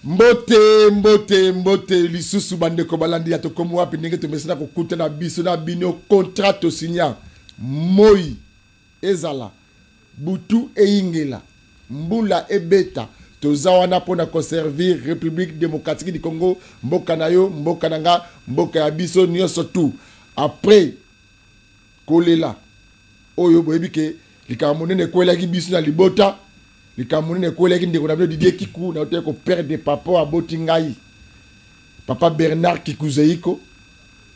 Mbote lisusu bande ko balandi ya to komo wapi ndenge to mesina ko kuta na biso na bino contrat to signa moi ezala butu eingela mbula ebeta tozawana pona conserver République démocratique du Congo mboka na yo mboka nanga mboka ya biso nyonso tout après kolela oyo boyebike likamonene kwela ki biso na libota likamuni kwela ki ndeko na bino Didier Kiku na ote ko père de papa aboti ngai papa Bernard Kikuzeiko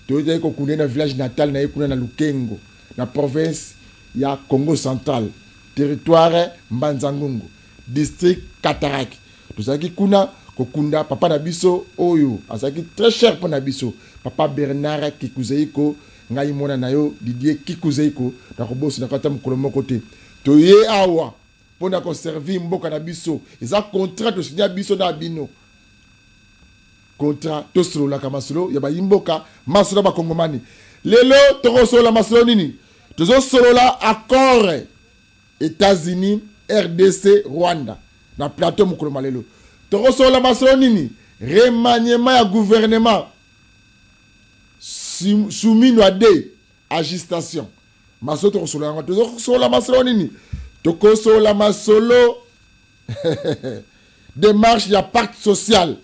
to ote ko kunena village natal na yekuna na Lukengo na province ya Congo central territoire Mbanzangungu district Kataraki tozaki kuna kokunda papa na biso oyo azaki très cher pour na biso papa Bernard Kikuzeiko ngai mona na yo Didier Kikuzeiko na kobosi na kata mukolo moko te to ye awa pour na conserver mboka na biso eza contrat to signer biso na bino contrat to solo la kamasolo ya ba yimboka masolo ba kongomani lelo to solo la masolo nini to solo la accord États-Unis RDC Rwanda na plateau mukolo malelo to solo la masolo nini remaniement ya gouvernement soumis à des agitation masolo to solo la masolo nini Tokoso la masolo démarche ya pacte social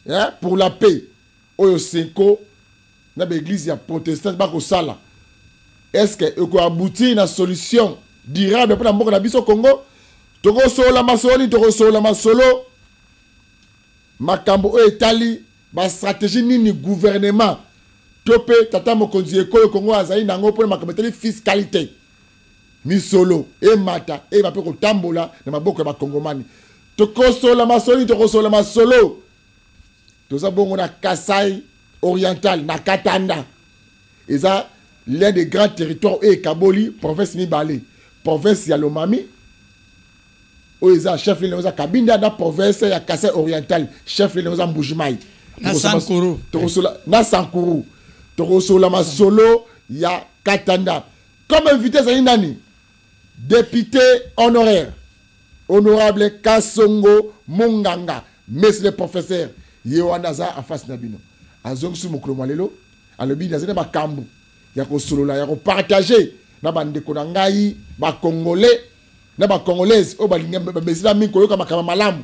hein, pour la paix oyo seko na l'église ya protestante bako sala est-ce que eko aboutir na solution durable pour la mboka na biso Congo tokoso la masolo ni tokoso la masolo makambo oyo etali ba stratégie nini gouvernement topé tata mokonzi ekolo Congo azali nango pour makambo etali fiscalité misolo e mata e va pe ko tambola na maboko ya bakongomani tokosola masolo tokosola masolo toza bongo na Kasai oriental na Katanda eza l'un des grands territoires et Kaboli province Mibale province ya Lomami o eza chef lieu eza Kabinda na province ya Kasai oriental chef lieu eza Mbujimai na Sankuru tokosola masolo ya Katanda comme invité za nani député honoraire, honorable Kasongo Munganga, monsieur le professeur, Yewanaza en face Nabino. Azong sou mokolo malelo, alobi nazene ba kambu, ya ko solo la ya ko partager na bande ko ngai ba congolais, na ba congolaise o ba linga ba mesila minko yo kama malamu.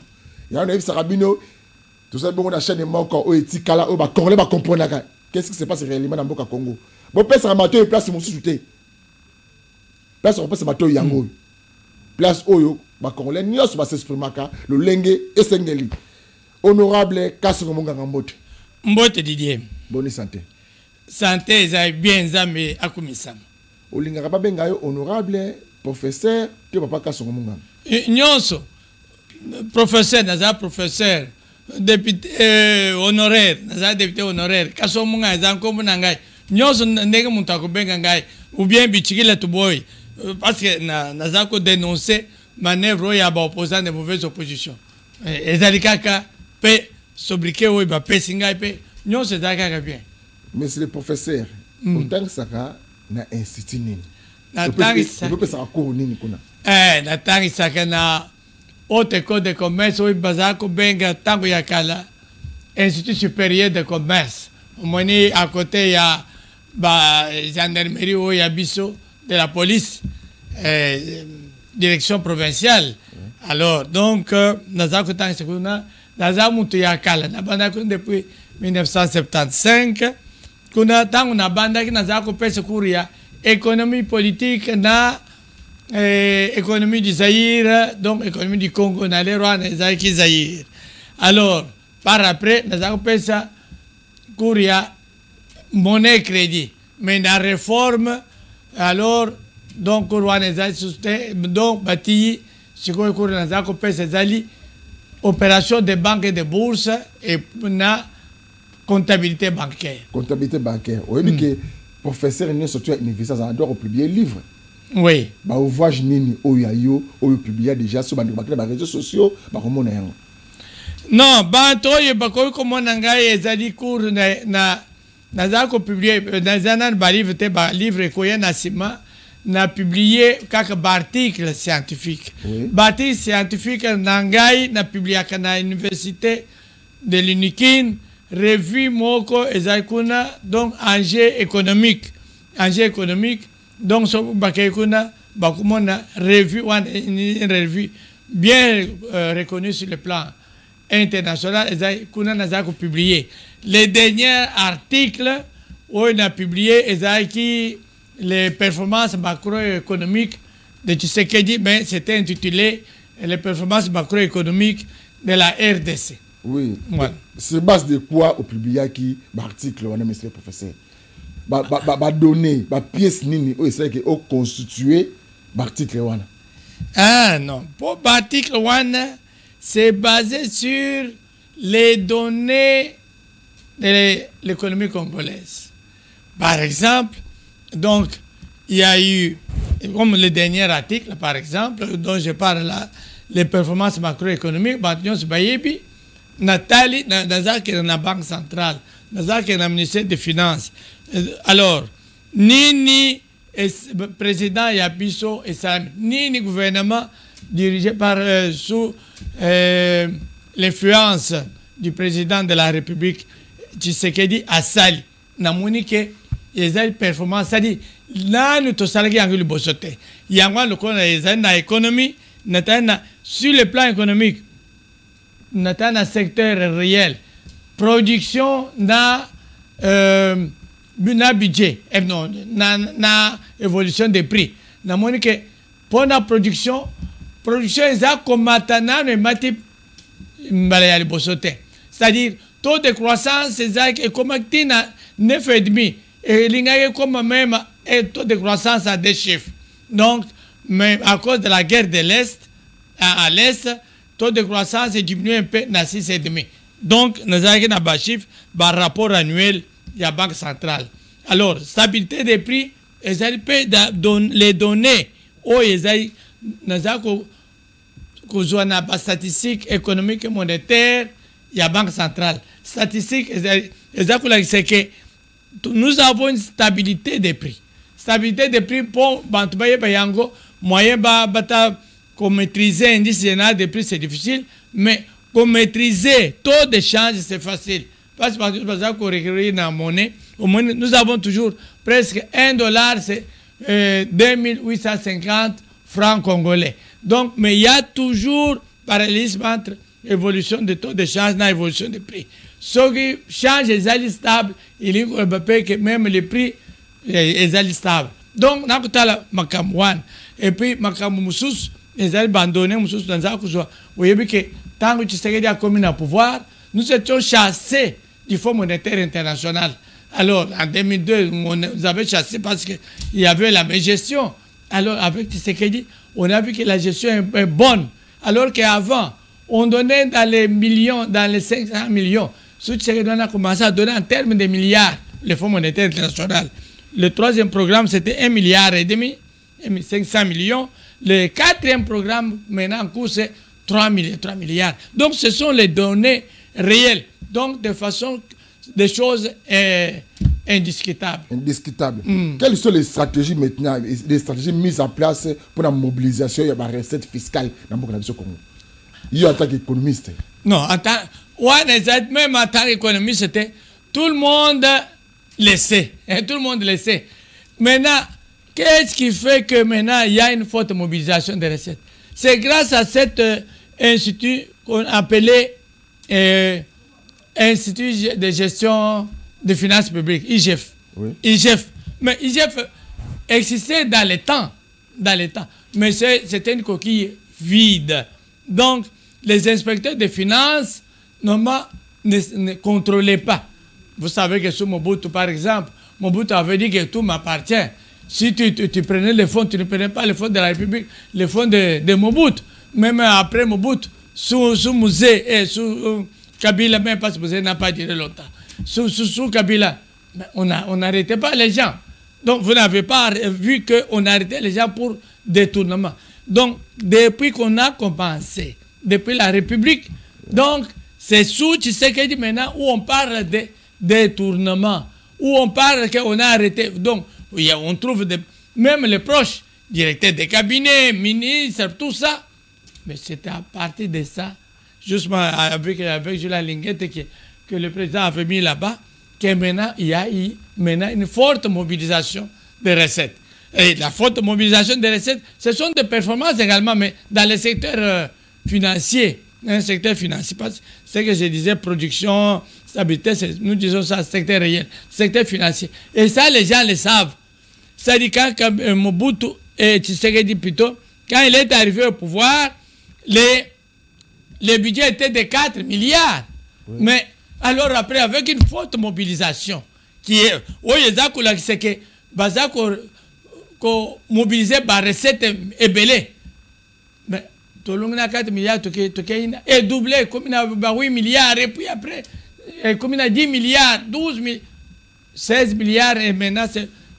Ya na ebisa kabino, tout ça bongo na chaîne moko o etikala o ba congolais ba comprendre qu'est-ce qui se passe réellement dans Mboka Congo. Bon pesa amato e place mususu te. Place on passe bateau yango place oyo ba congolais nyos ba s'exprimaka le lenge esengeli honorable Kasongo Munganga mbote Didier bonne santé ça bien zamé akumisama olingaka ba benga yo honorable professeur te papa Kasongo Munganga nyonso professeur naza professeur député honoraire naza député honoraire Kasongo Munganga za nkombo na ngai nyonso ndenge mutako benga ngai ou bien bichikile to boy parce que naza ko dénoncer manœuvre ya ba opposant de mauvaise opposition ezali kaka pe sobriquer o ba pe singa pe nyonso ezaka bien monsieur le professeur autant saka na institut nini na tangisa peut pesa ko nini kuna na tangisa na haute école de commerce o bazako benga tango ya kala institut supérieur de commerce moni à côté ya ba gendarmerie o ya biso de la police direction provinciale alors donc nazako tang sekuna nazamutu ya kala na banda depuis 1975 kuna tangu na banda nazako pesa kuria économie politique na économie du Zaïre donc économie du Congo na le Rwanda ezaki Zaïre alors par après nazako pesa kuria monnaie crédit mais la réforme alors donc Rwanda donc bâti ce qu'on a pesa zali opération de banque et de bourse et na comptabilité bancaire oui que professeur ne surtout université ça doit publier livre oui ba ouvrage nini oyo publier déjà sur ba réseaux sociaux ba komona yango non ba toye ba ko komona ngai ezali cours na nazako publier dans un ba livre te ba livre ko na sima na publié quelques articles scientifiques. Oui. Articles scientifiques nangai na publié à la université de l'UNIKIN, revue moko ezakuna, donc enjeu économique. Enjeu économique, donc so bakekuna, bakumona revue, une revue bien reconnue sur le plan international, ezakuna nazako publié. Les derniers articles où on a publié ezaki les performances macroéconomiques de Tshisekedi, mais c'était intitulé les performances macroéconomiques de la RDC. Oui. Voilà. C'est base de quoi au public qui l'article on a monsieur le professeur. Ba donner, ba pièce nini o c'est que au constituer l'article wana. Ah non, pour l'article wana c'est basé sur les données de l'économie congolaise. Par exemple, donc il y a eu comme le dernier article par exemple dont je parle là, les performances macroéconomiques, Batios Bayebi, Nathalie, dans la Banque centrale, dans le ministère des Finances. Alors, ni président Yabiso et Sami, ni gouvernement dirigé par sous l'influence du président de la République, Tshisekedi Assali, namoni que les performances, c'est-à-dire, là nous sommes salariés en le bossoté. Il y a un le économie, sur le plan économique, nous avons un secteur réel. Production, na budget, non, na évolution des prix. Nous avons que pour la production est comme maintenant, c'est-à-dire, taux de croissance est comme 9,5. Et il y a comme même un taux de croissance à des chiffres. Donc, mais à cause de la guerre de l'Est, à l'Est, le taux de croissance est diminué un peu à 6,5. Donc, nous avons un chiffre par rapport annuel de la Banque centrale. Alors, stabilité des prix, les données, nous avons une statistique économique et monétaire de la Banque centrale. Statistique, c'est que nous avons une stabilité des prix. Stabilité des prix pour moyen qu'on maîtriser l'indice général des prix, c'est difficile, mais qu'on maîtriser taux de change, c'est facile. Parce que qu'on recueille dans la monnaie, nous avons toujours presque $1, c'est 2850 francs congolais. Donc, mais il y a toujours parallélisme entre évolution des taux de change et évolution des prix. Ce qui change est stable, il y a que même les prix est stable. Donc, nous avons Makamouane. Et puis, Makamoussous, ils ont abandonné Moussous dans la Vous voyez que tant que Tshisekedi a commis le pouvoir, nous étions chassés du Fonds monétaire international. Alors, en 2002, nous avons chassé parce qu'il y avait la même gestion. Alors, avec Tshisekedi, on a vu que la gestion est bonne. Alors qu'avant, on donnait dans les millions, dans les 500 millions. Tshisekedi a commencé à donner en termes de milliards, le Fonds monétaire international. Le troisième programme, c'était 1,5 milliard, 500 millions. Le quatrième programme, maintenant en cours, c'est 3 milliards. Donc, ce sont les données réelles. Donc, de façon, des choses indiscutables. Indiscutables. Quelles sont les stratégies maintenant, les stratégies mises en place pour la mobilisation de la recette fiscale dans le Congo? Il en tant qu'économiste. Non, même en tant qu'économiste, c'était tout le monde le sait. Tout le monde le sait. Maintenant, qu'est-ce qui fait que maintenant il y a une forte mobilisation des recettes? C'est grâce à cet institut qu'on appelait Institut de gestion des finances publiques, IGF. Oui. IGF. Mais IGF existait dans les temps. Mais c'était une coquille vide. Donc, les inspecteurs des finances, normalement, ne contrôlaient pas. Vous savez que sous Mobutu, par exemple, Mobutu avait dit que tout m'appartient. Si tu prenais les fonds, tu ne prenais pas les fonds de la République, les fonds de Mobutu. Même après Mobutu, sous Musée et sous Kabila, même parce que Musée n'a pas duré longtemps. Sous Kabila, on n'arrêtait pas les gens. Donc, vous n'avez pas vu qu'on arrêtait les gens pour détournement. Donc, depuis qu'on a compensé, depuis la République, donc, c'est sous Tshisekedi maintenant où on parle de détournement, où on parle qu'on a arrêté. Donc, on trouve même les proches, directeurs des cabinets, ministres, tout ça. Mais c'était à partir de ça, justement avec Julien Linguette que le président avait mis là-bas, que maintenant il y a eu une forte mobilisation des recettes. Et la forte mobilisation des recettes, ce sont des performances également, mais dans le secteur financier, un secteur financier, ce que je disais, production, stabilité, nous disons ça, secteur réel, secteur financier. Et ça, les gens le savent. C'est-à-dire quand Mobutu, et Tshisekedi plutôt, quand il est arrivé au pouvoir, le budget était de 4 milliards. Oui. Mais alors après, avec une forte mobilisation, qui est, oui, c'est que, mobiliser par recette et belé. Mais, tout le monde a 4 milliards, et doublé, comme il a 8 milliards, et puis après, comme il a 10 milliards, 12 milliards, 16 milliards, et maintenant,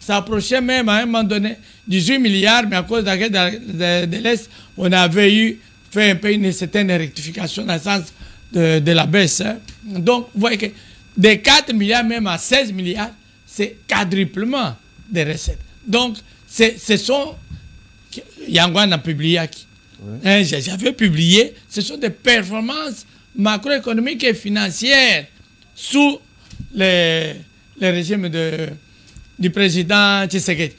ça approchait même à un moment donné 18 milliards, mais à cause de l'Est, on avait fait un peu une certaine rectification dans le sens de la baisse. Hein. Donc, vous voyez que de 4 milliards même à 16 milliards, c'est quadruplement des recettes. Donc, ce sont... Yangoan a publié. Oui. Hein, j'avais publié. Ce sont des performances macroéconomiques et financières sous le régime du président Tshisekedi.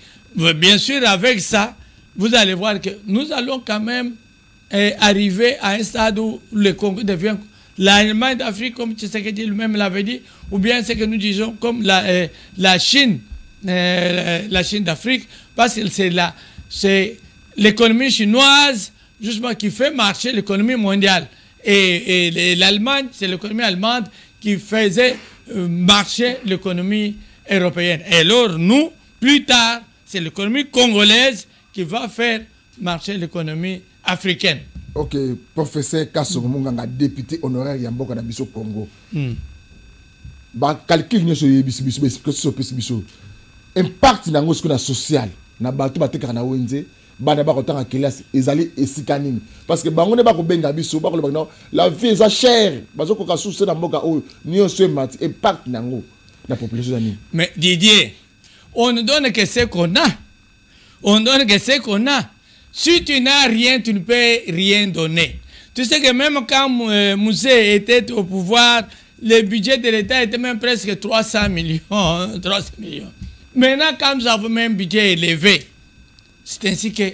Bien sûr, avec ça, vous allez voir que nous allons quand même arriver à un stade où le Congo devient l'Allemagne d'Afrique, comme Tshisekedi lui-même l'avait dit, ou bien ce que nous disons comme la Chine d'Afrique, parce que c'est l'économie chinoise justement qui fait marcher l'économie mondiale. Et l'Allemagne, c'est l'économie allemande qui faisait marcher l'économie européenne. Et alors nous, plus tard, c'est l'économie congolaise qui va faire marcher l'économie africaine. Ok, professeur Kassogo Munganga, député honoraire Yamboka Nabiso Congo. Ba calcul nyoso biso impact na ngosko na social na bato bateka na wenze bana ba kotanga classe ezali esikanini parce que bango ne ba ko benga biso ba ko ba la vie est chère bazoko ka souci na mboka o nyoso mat impact nango la population ani. Mais Didier, on ne donne que ce qu'on a. On donne que ce qu'on a. Si tu n'as rien, tu ne peux rien donner. Tu sais que même quand Moussé était au pouvoir, le budget de l'État était même presque 300 millions. 300 millions. Maintenant, quand nous avons même un budget élevé, c'est ainsi que,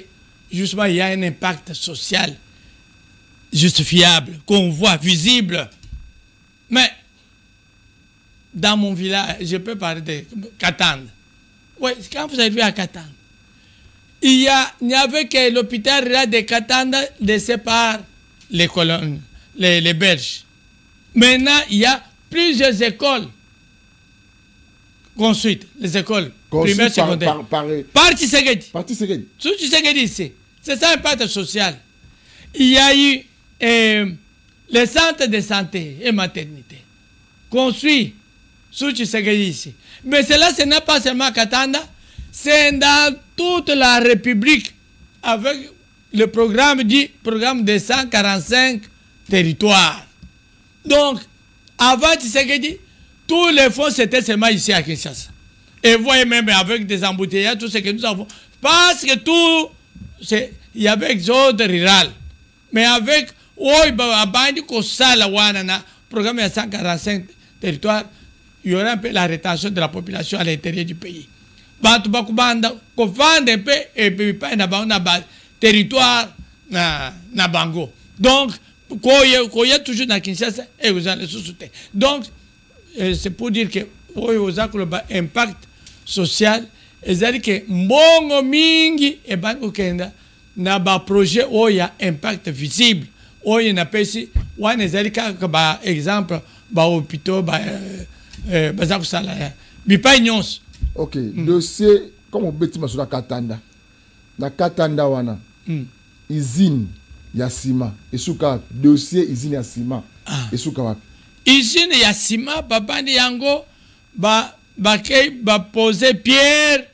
justement, il y a un impact social justifiable, qu'on voit, visible. Mais, dans mon village, je peux parler de Katanga. Oui, quand vous arrivez à Katanga, il n'y avait que l'hôpital de Katanga laissé par les colons, les Belges. Maintenant, il y a plusieurs écoles construites, les écoles primaires, secondaires. Par Tshisekedi. Par Tshisekedi. Sous Tshisekedi ici. C'est ça l'impact social. Il y a eu les centres de santé et maternité construits sous Tshisekedi ici. Mais cela, ce n'est pas seulement à Katanga, c'est dans toute la République avec le programme de 145 territoires. Donc, avant Tshisekedi, tous les fonds c'était seulement ici à Kinshasa. Et vous voyez même avec des embouteillages, tout ce que nous avons. Parce que tout, il y avait exode rural. Mais avec, programme de 145 territoires, il y aura un peu la rétention de la population à l'intérieur du pays. Bantu bakubanda ko vendre un peu et puis pas na territoire na bango. Donc koya toujours na Kinshasa et vous allez sous-souter. Donc c'est pour dire que vous avez un impact social et c'est que mbongo mingi et bango kenda na ba projet oya impact visible oya na pesi wana ezalika ba exemple ba hôpitaux ba bazako sala bipa nyonso. Ok, dossier, comme on bâtit sur la Katanda. La Katanda, wana, usine Yassima, et souka, dossier usine Yassima, et souka wapi. Usine Yassima, papa de Yango, ba poser pierre,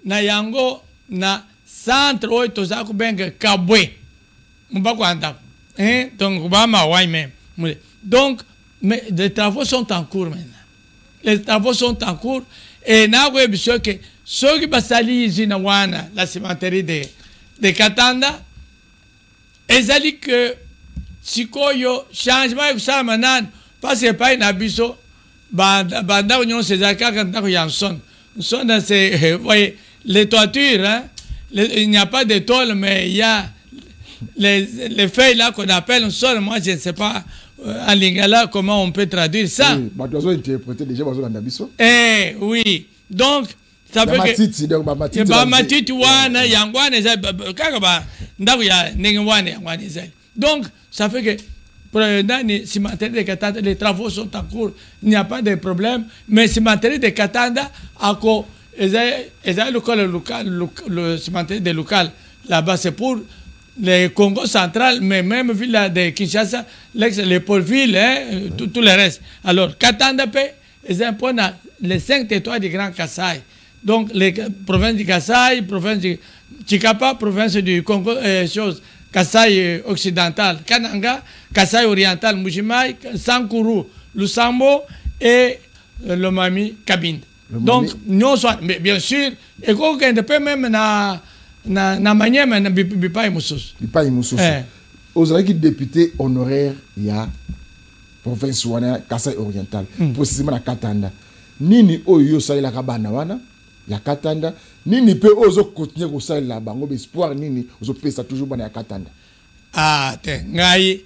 na Yango, na centre, ou tozako benga Kabwe. Mbako anda. Donc, ba ma wai même. Donc, mais les travaux sont en cours maintenant. Les travaux sont en cours. Et nous avons vu que ceux qui ont la cimenterie de Katanga, ils ont dit que sikoyo changement kusala manani parce que pas na biso banda union c'est kaka ndako ya son c'est voyez les toitures hein, il n'y a pas de tôle mais il y a les feuilles là qu'on appelle sol. Moi je ne sais pas en lingala comment on peut traduire ça. Oui, bah tu as interprété déjà dans biso. Oui, donc ça veut que matiti wana yangwana za kaka ba ndako ya ningwana yangwana za. Donc ça fait que pour si matériel de Katanda les travaux sont en cours, il n'y a pas de problème, mais si matériel de Katanda ako le cimetière de local là-bas c'est pour le Congo central, mais même ville de Kinshasa, les pôles-villes, hein, tout le reste. Alors, Katanda est un point les 5 territoires du Grand Kasaï. Donc, les provinces du Kasaï, province du Chikapa, province du Congo, Kasaï occidental, Kananga, Kasaï oriental, Mujimai, Sankuru, Lusambo et le Mami Kabinde. Donc, nous sommes, mais bien sûr, et qu'on peut même na manière na bipai mususu ozalaki député honoraire ya province wana Kasai oriental précisément na Katanda nini oyo salelaka bana wana ya Katanda nini pe ozo continuer ko salela bango espoir nini ozo pesa toujours bana ya Katanda te ngai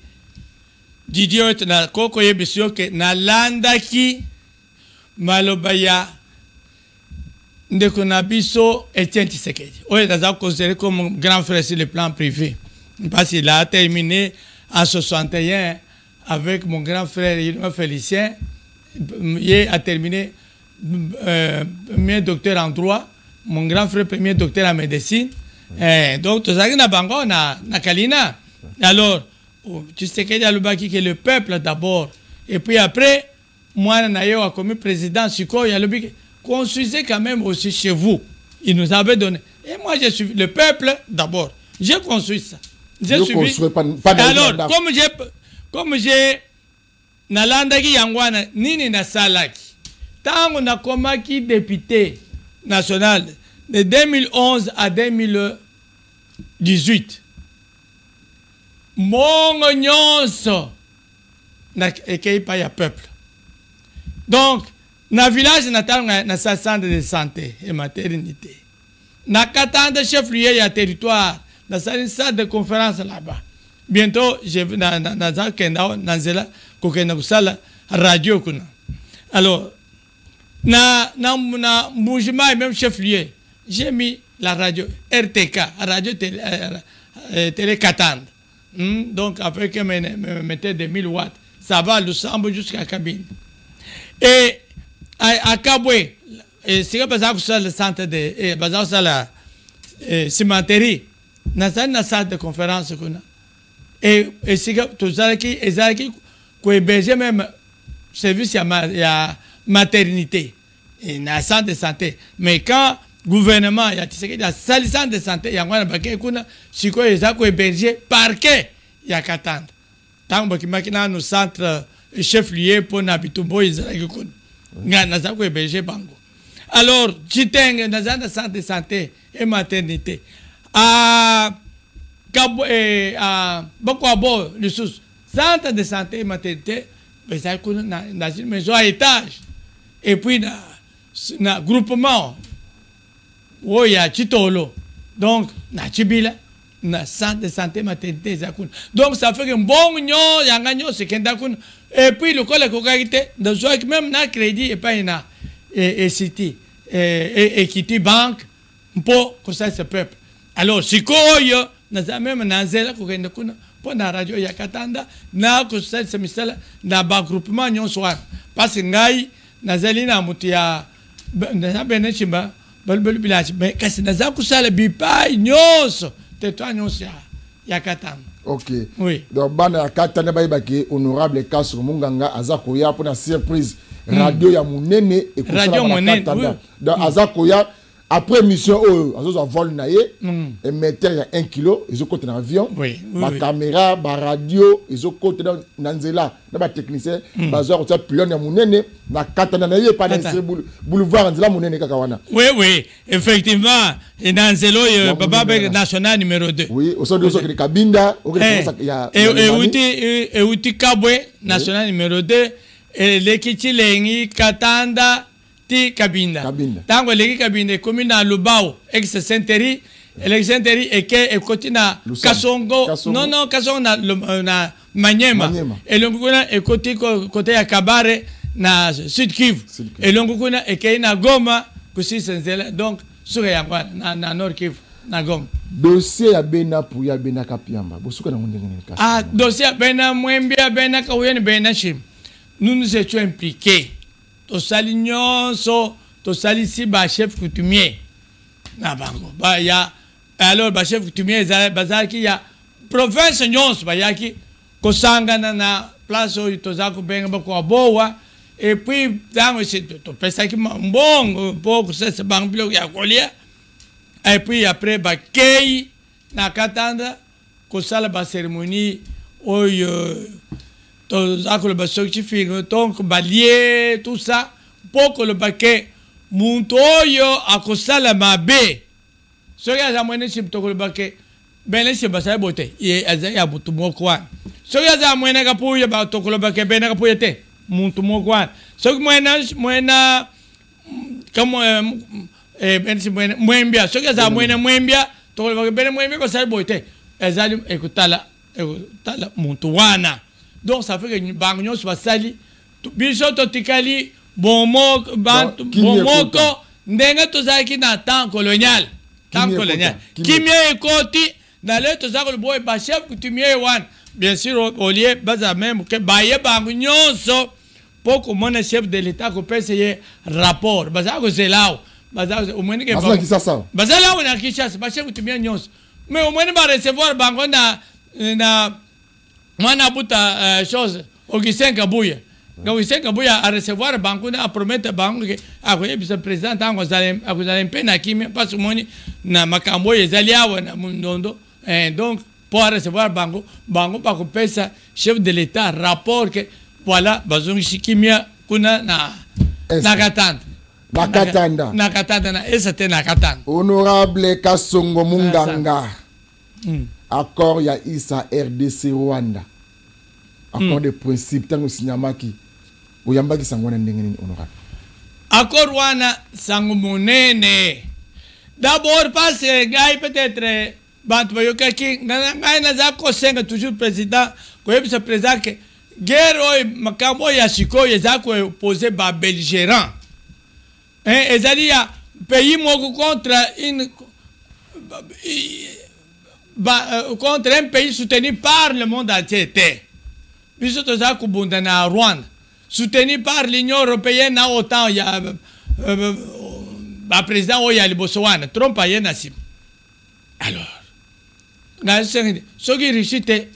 Didier na koko yebisio ke na landaki malobaya ndeko na biso Etienne Tshisekedi. Oui, il a considéré comme grand frère sur le plan privé. Parce qu'il a terminé en 61 avec mon grand frère Félicien. Il a terminé premier docteur en droit, mon grand frère premier docteur en médecine. Donc, tout ça, na Kalina. Alors, Tshisekedi a le le peuple d'abord. Et puis après, moi, je suis comme président, il y a le construisez quand même aussi chez vous. Il nous avait donné. Et moi, j'ai suivi le peuple d'abord. J'ai construit ça. J'ai suivi. Alors, comme j'ai nalandaki yangwana nini na salaki. Tango na komaki député national de 2011 à 2018. Mongo nyonso na ekei pa ya peuple. Donc, na village na sa centre de santé et maternité. Na Katanda chef-lieu ya territoire, na sa salle de conférence là-bas. Bientôt je vais na za kenda na zela ko kenda kusala radio kuna. Alors na Mbujima même chef-lieu, j'ai mis la radio RTK, radio télé Katanda. Donc après que me mettait des 1000 watts, ça va Lusambo jusqu'à Kabine. Et à Kabwe, c'est que le centre de la cimenterie, na salle de conférence et c'est que tout ça qui héberger même service ya maternité et na centre de santé. Mais quand gouvernement ya la salle de santé ya ngwana bakay kuna siko eza ko héberger parquet ya Katanda. Tant que makina no centre chef-lieu pour Nabitumbo ezalaki kuna. Alors, Chiteng, dans un centre de santé et maternité, à Bokwabo, le centre de santé et maternité, dans une maison à étage. Et puis, dans un groupement, où il y a Chitolo, donc, na Chibila, na centre de santé et maternité. Donc, ça fait que bon, il y a un gagnon, c'est qu'il et puis le collègue de même na crédit et pas une City Equity Bank pour que ça se peuple. Alors si koyo na même na zela ko kende kuna pour na radio ya Katanda na ko ça se misala na ba groupement nyonso parce que ngai na zeli na mutu ya na bene chimba balbel village mais kasi na za kusala bipa nyonso tetwa nyonso ya Katanda. Ok. Oui. Donc, bana Katanda baibaki honorable Kasro Munganga azakoya pour la surprise radio ya munene et radio munene. Donc azakoya après mission a vol na ye émetteur ya 1 kilo ils ont côté dans avion ba caméra ba radio ils ont côté dans nzela na ba technicien bazo ko pilon ya munene na katana na ye pas dans boulevard nzela munene kaka wana oui effectivement et dans zelo baba national numéro 2 oui au sein de ce Kabinda et uti Kabwe national numéro 2 et l'équipe lengi Katanda Kabinda. Tango leki Kabinda commune à Lubao, ex-Senteri, ex-Senteri et que côté na Kasongo, non Kasongo na Manyema. Et l'ongukuna et côté à Kabare na Sud Kivu. Et l'ongukuna et que na Goma kusi senzela donc sur yangwa na Nord Kivu na Goma. Dossier ya bena pour ya bena kapiamba. Bosuka na ngene ka. Ah dossier bena mwembia bena kawene bena shim. Nous étions impliqués. To sali si ba chef coutumier na bango ba ya alors ba chef coutumier bazaki ya province nyonso ba yaki kosangana na place oyo tozako benga ba ko bowa et puis tango c'est to pesa ki mbongo poko sese bango bilo ya kolia et puis après ba kei na Katanda kosala ba cérémonie oyo tozako le basokchi fingo donc balier tout ça pour que le paquet muntoyo akosala mabe soki za mwene chipto le paquet bene se basai bote ye azaya butu mokwa soki za mwene kapuya ba to le paquet bene kapuya te muntu mokwa soki mwena kama bene se mwembia soki za mwene mwembia to le paquet bene mwembia basai bote azali ekutala muntu wana. Donc ça fait que Bagnon soit sali. Biso totikali bomoko ndenga tozaki na temps colonial. Kimia ekoti na le tozako le boy ba chef coutumier wan. Bien sûr au lieu baza même que baye Bagnon so pour que mon chef de l'état ko paye rapport. Baza ko zelao. Baza au moins que baza là on a Kinshasa ba chef coutumier nyonso. Mais au moins ba recevoir Bango na Mwana buta chose Augustin Kabuya. Augustin Kabuya a recevoir banco na promettre banco que akoye bisa président tango zalem pena kimi parce moni na makambo yezalia na mundondo donc pour recevoir banco pa ko pesa chef de l'état rapport que voilà bazongi shikimia kuna na Katanda na esa te na Katanda. Honorable Kasongo Munganga. Accord ya isa RDC Rwanda. Accord de principe tango sinyamaki uyambaki sangwana ndenge nini honorable. Accord wana sango monene. D'abord parce que gars peut-être bantu bayoka ki ngai na za ko senga toujours président ko yebisa président que guerre makambo ya siko yeza ko poser ba belligérant. Ezali ya pays moko contre contre un pays soutenu par le monde entier. Biso toza kubunda na Rwanda soutenu par l'Union européenne na OTAN ya président oya liboso wana Trump ayena sim. Alors ngasengide soki richite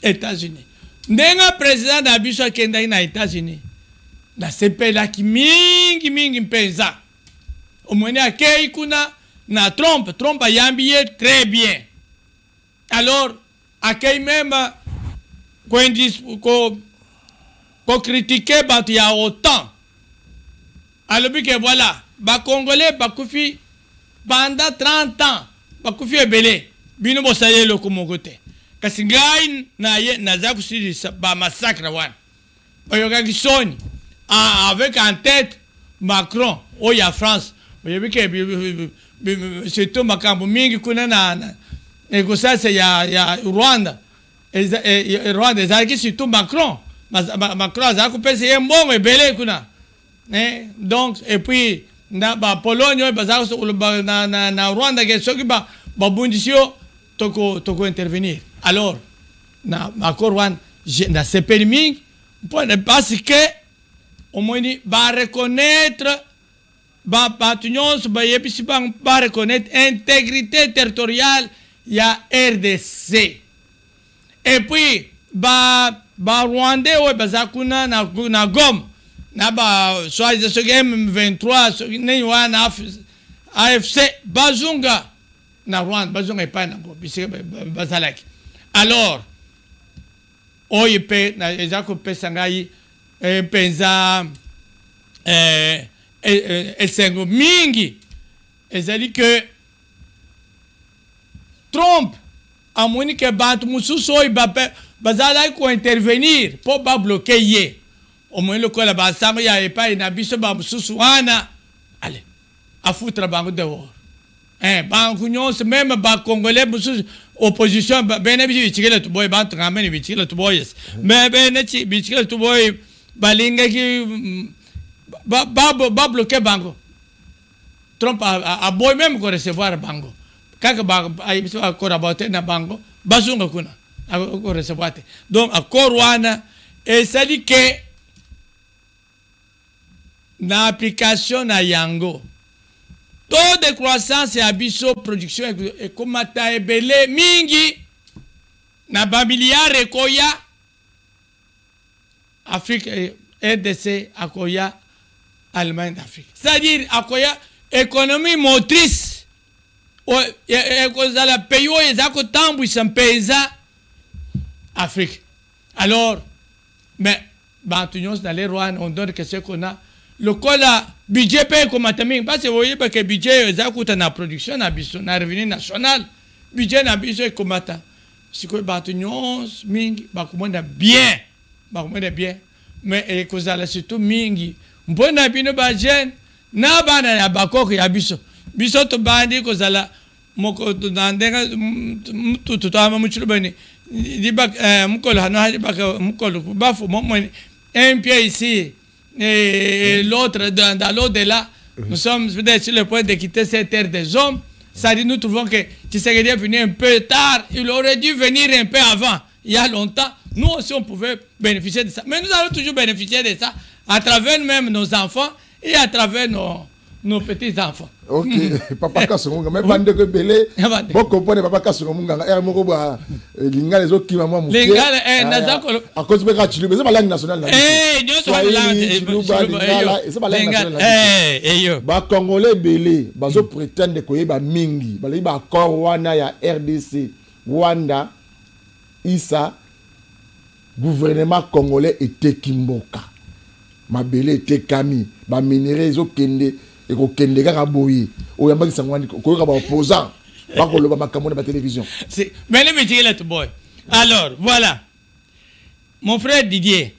États-Unis ndenga président na biso akenda na États-Unis na sepela ki mingi mpenza omwene akei kuna na Trump ayambi très bien. Alors akei même ko critiquer bantu ya OTAN. Alors que voilà, ba Congolais ba kufi pendant 30 ans, ba kufi ebele bino bosale lo komogote. Kasi ngai na za kusiri ba massacre wana. Oyoka kisoni avec en tête Macron ou ya France. Oyobi ke c'est tout makambo mingi kuna na negociation ya Rwanda. Rwanda ezalaki surtout Macron azalaki kopesa ye mbongo ebele kuna donc et puis na Pologne oyo bazalaki na Rwanda ke soki babundisi yo toko intervenir. Alors na accord wana na sepeli mingi parce que omoni bareconnaître batu nyonso bayebisi bango bareconnaître intégrité territoriale ya RDC. Et puis Rwandais oyo bazakuna na Goma na soit ce M23 neni wana AFC bazunga na Rwanda bazunga epai nango bisika bazalaki. Alors oyo mpe eza kopesa ngai mpenza esengo mingi ezali ke Trump amoni ke bantu mosusu oyo bazalaki kointervenir mpo babloke ye omoni lokola basango ya epai na biso bamosusu wana ale afutra bango dehors bango nyonso meme bakongolais mosusu opposition bene biso bichikile tuboye bantu ngamene bichikile tuboye me bene bichikile tuboye balingaki babloke bango. Trump a boy même ko recevoir bango kaka biso akorabote na bango bazunga kuna ko recevoir te donc akor wana esali ke na application na yango taux de croissance ya biso production ekomata ebele mingi na bamiliare ekoya Afrique RDC akoya Allemagne d'Afrique, c'est-à-dire akoya économie motrice ekozala pays oyo eza kotambwisa mpeza Afrique. Alors mais bantu nyonso na lero wana on donne que ce qu'on a lokola budget mpe ekomata mingi parce que oyeba ke budget eza kuta na production na biso na revenu national budget na biso ekomata sikoyo bantu nyonso mingi bakomona bien mais ekozala surtout mingi mpona bino bajene na bana ya bakoko ya biso tobandi kozala moko na ndenge mututu tama muchulubani mukolo hano hali baka mukolo bafu momoni un pied ici et l'autre dans l'au-delà. Nous sommes peut-être sur le point de quitter cette terre des hommes. Ça dit, nous trouvons que Tshisekedi est venu un peu tard. Il aurait dû venir un peu avant, il y a longtemps. Nous aussi, on pouvait bénéficier de ça. Mais nous allons toujours bénéficier de ça à travers même nos enfants et à travers nos petits-enfants. Ok, papa Kasonga, mais bande que belé, bon comprenez papa Kasonga, et moko ba linga les autres qui maman mouké. Linga nazako à cause de Kachili, mais c'est pas langue nationale. Nyoso langue. C'est pas langue nationale. Yo. Ba Congolais belé, bazo prétendre ko yeba mingi, ba liba accord wana ya RDC, Rwanda, Issa, gouvernement congolais était Kimboka. Ma belé était Kami, ba minéraux zo kende. Et qu'on kende kaka boyi o yamba kisangwani ko ka ba opposant ba ko loba makambo na télévision. C'est mais le métier là tout boy. Alors voilà mon frère Didier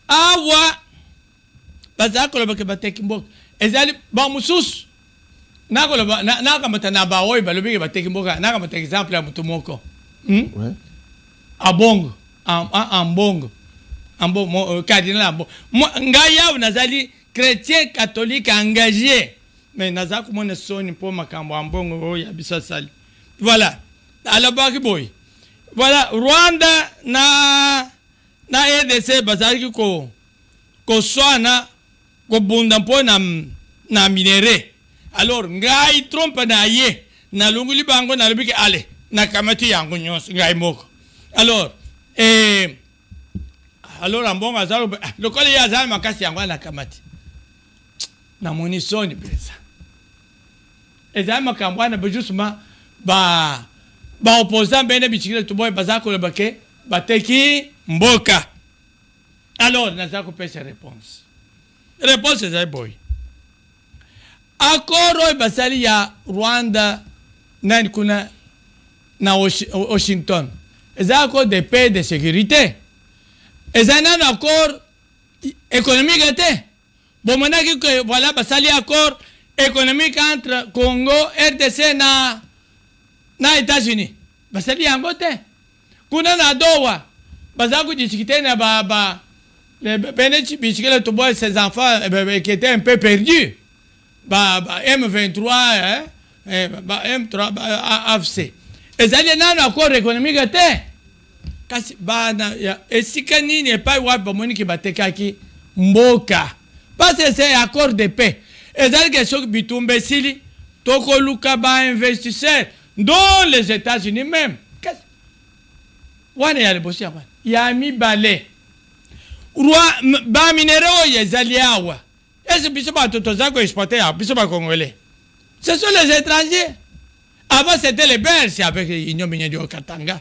awa baza ko loba ke bateki mbok ezali ba mususu na ko loba na ka matana ba oyi ba lobi ke bateki mboka na ka mata exemple ya mutu moko ouais abongo ambongo ambo cardinal ambo ngaya nazali chrétien catholique engagé mais naza kumone soni pour makambo ambongo ya bisa sali voilà alabaki boy voilà Rwanda na RDC bazaki ko swana ko bunda mpo na minere alors ngai trompe na ye na lunguli bango na lobiki ale na kamati yango nyonso ngai moko alors alors ambongo azalo lokole ya zama makasi yango na kamati na monisoni pesa eza makambo na bujusuma ba opposant bene bichikile tuboy bazako le bake bateki mboka. Alors nazako pesa réponse eza boy akoro basali ya Rwanda nani kuna na Washington eza accord de paix de sécurité eza un accord économique te. Bon, maintenant que voilà, basali accord économique entre Congo, RDC na États-Unis. Basali angote. Kuna na Doha. Bazaku discuter na bichikele to boy ses enfants qui étaient un peu perdus. M23 M3 AFC. Ezali na accord économique te. Kasi bana ya esika nini pas wapi moni ki batekaki mboka. Parce que c'est un accord de paix. Et c'est quelque chose qui tombe ici. Toko Luka ba investisseur dans les États-Unis même. Il y a mis balai. Roi ba minéraux yezali awa. est-ce que biso ba toza ko exporter ya biso ba congolais? Ce sont les étrangers. Avant c'était les Belges avec l'Union minière du Katanga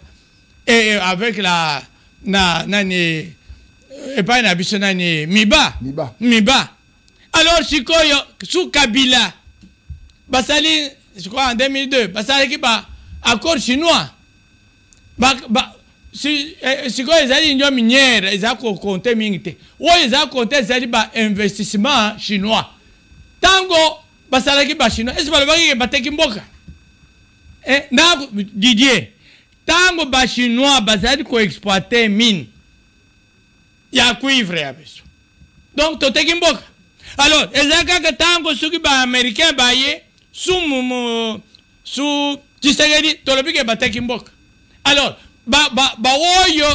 et avec la nani et pas na biso nani Miba. Alors sikoyo sous Kabila basali je crois en 2002 basali ki ba accord chinois si sikoyo ezali Union minière ezali ko compter mingi te oyo ezali compter ezali ba investissement chinois tango basalaki ba chinois est-ce balobaki bateki mboka Didier tango ba chinois bazali ko exploiter mine ya cuivre ya biso donc toteki mboka. Alors ezaka que tango soki ba américain ba ye su Tshisekedi tolobi ke bateki mboka. Alors ba oyo